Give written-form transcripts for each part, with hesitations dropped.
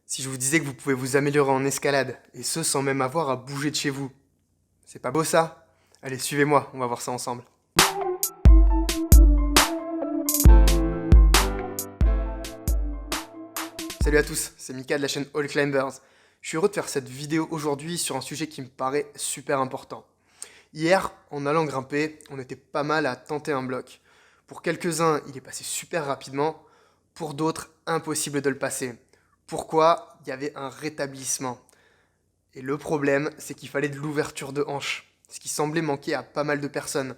Si je vous disais que vous pouvez vous améliorer en escalade, et ce sans même avoir à bouger de chez vous, c'est pas beau ça? Allez, suivez-moi, on va voir ça ensemble. Salut à tous, c'est Mika de la chaîne All Climbers. Je suis heureux de faire cette vidéo aujourd'hui sur un sujet qui me paraît super important. Hier, en allant grimper, on était pas mal à tenter un bloc. Pour quelques-uns, il est passé super rapidement, pour d'autres, impossible de le passer. Pourquoi? Il y avait un rétablissement. Et le problème, c'est qu'il fallait de l'ouverture de hanche, ce qui semblait manquer à pas mal de personnes.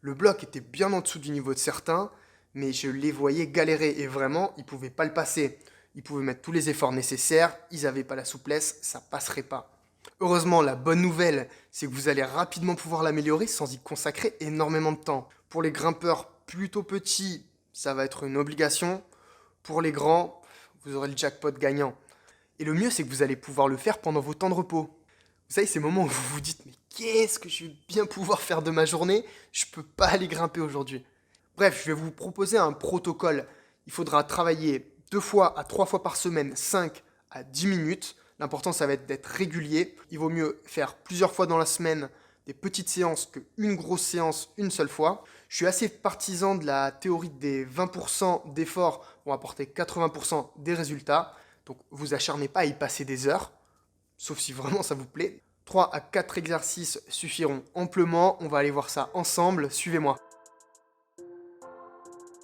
Le bloc était bien en dessous du niveau de certains, mais je les voyais galérer et vraiment, ils pouvaient pas le passer. Ils pouvaient mettre tous les efforts nécessaires, ils n'avaient pas la souplesse, ça passerait pas. Heureusement, la bonne nouvelle, c'est que vous allez rapidement pouvoir l'améliorer sans y consacrer énormément de temps. Pour les grimpeurs plutôt petits, ça va être une obligation. Pour les grands, vous aurez le jackpot gagnant. Et le mieux, c'est que vous allez pouvoir le faire pendant vos temps de repos. Vous savez, ces moments où vous vous dites « Mais qu'est-ce que je vais bien pouvoir faire de ma journée? Je peux pas aller grimper aujourd'hui. » Bref, je vais vous proposer un protocole. Il faudra travailler 2 fois à 3 fois par semaine, 5 à 10 minutes. L'important, ça va être d'être régulier. Il vaut mieux faire plusieurs fois dans la semaine des petites séances qu'une grosse séance une seule fois. Je suis assez partisan de la théorie des 20% d'efforts vont apporter 80% des résultats. Donc, vous acharnez pas à y passer des heures, sauf si vraiment ça vous plaît. 3 à 4 exercices suffiront amplement. On va aller voir ça ensemble. Suivez-moi.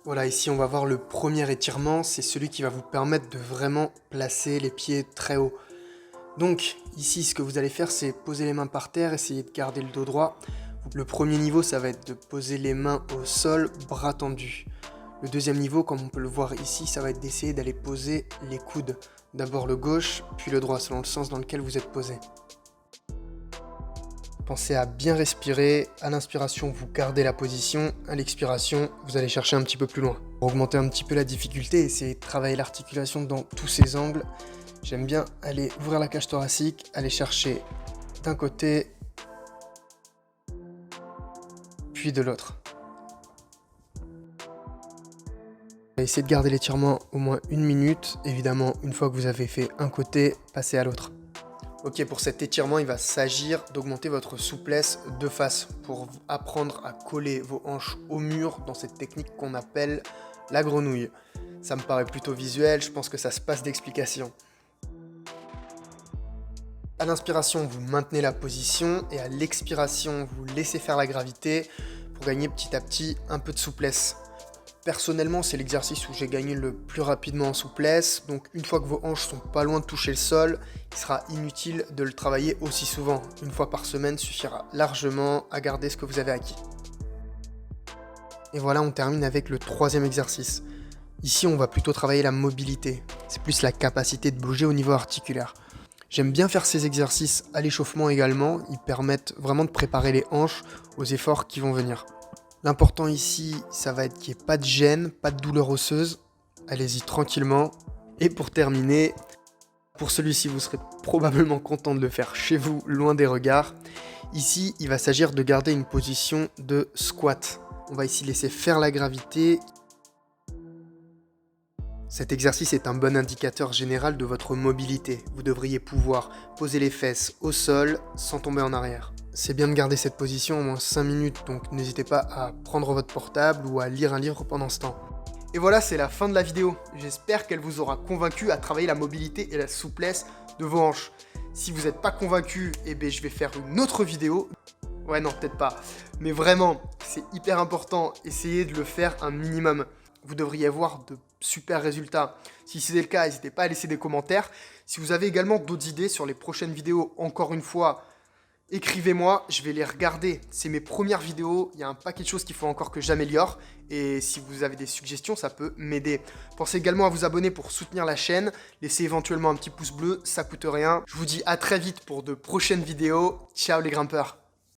Voilà, ici on va voir le premier étirement. C'est celui qui va vous permettre de vraiment placer les pieds très haut. Donc, ici, ce que vous allez faire, c'est poser les mains par terre, essayer de garder le dos droit. Le premier niveau, ça va être de poser les mains au sol, bras tendus. Le deuxième niveau, comme on peut le voir ici, ça va être d'essayer d'aller poser les coudes. D'abord le gauche, puis le droit, selon le sens dans lequel vous êtes posé. Pensez à bien respirer. À l'inspiration, vous gardez la position. À l'expiration, vous allez chercher un petit peu plus loin. Pour augmenter un petit peu la difficulté, essayez de travailler l'articulation dans tous ses angles. J'aime bien aller ouvrir la cage thoracique, aller chercher d'un côté, puis de l'autre. Essayez de garder l'étirement au moins 1 minute. Évidemment, une fois que vous avez fait un côté, passez à l'autre. Ok, pour cet étirement, il va s'agir d'augmenter votre souplesse de face pour apprendre à coller vos hanches au mur dans cette technique qu'on appelle la grenouille. Ça me paraît plutôt visuel, je pense que ça se passe d'explication. À l'inspiration, vous maintenez la position et à l'expiration, vous laissez faire la gravité pour gagner petit à petit un peu de souplesse. Personnellement, c'est l'exercice où j'ai gagné le plus rapidement en souplesse, donc une fois que vos hanches sont pas loin de toucher le sol, il sera inutile de le travailler aussi souvent. Une fois par semaine suffira largement à garder ce que vous avez acquis. Et voilà, on termine avec le troisième exercice. Ici, on va plutôt travailler la mobilité. C'est plus la capacité de bouger au niveau articulaire. J'aime bien faire ces exercices à l'échauffement également, ils permettent vraiment de préparer les hanches aux efforts qui vont venir. L'important ici, ça va être qu'il n'y ait pas de gêne, pas de douleur osseuse. Allez-y tranquillement. Et pour terminer, pour celui-ci, vous serez probablement content de le faire chez vous, loin des regards. Ici, il va s'agir de garder une position de squat. On va ici laisser faire la gravité. Cet exercice est un bon indicateur général de votre mobilité. Vous devriez pouvoir poser les fesses au sol sans tomber en arrière. C'est bien de garder cette position au moins 5 minutes, donc n'hésitez pas à prendre votre portable ou à lire un livre pendant ce temps. Et voilà, c'est la fin de la vidéo. J'espère qu'elle vous aura convaincu à travailler la mobilité et la souplesse de vos hanches. Si vous n'êtes pas convaincu, je vais faire une autre vidéo. Ouais, non, peut-être pas. Mais vraiment, c'est hyper important. Essayez de le faire un minimum. Vous devriez avoir de super résultats. Si c'est le cas, n'hésitez pas à laisser des commentaires. Si vous avez également d'autres idées sur les prochaines vidéos, encore une fois, écrivez-moi, je vais les regarder. C'est mes premières vidéos, il y a un paquet de choses qu'il faut encore que j'améliore. Et si vous avez des suggestions, ça peut m'aider. Pensez également à vous abonner pour soutenir la chaîne. Laissez éventuellement un petit pouce bleu, ça coûte rien. Je vous dis à très vite pour de prochaines vidéos. Ciao les grimpeurs!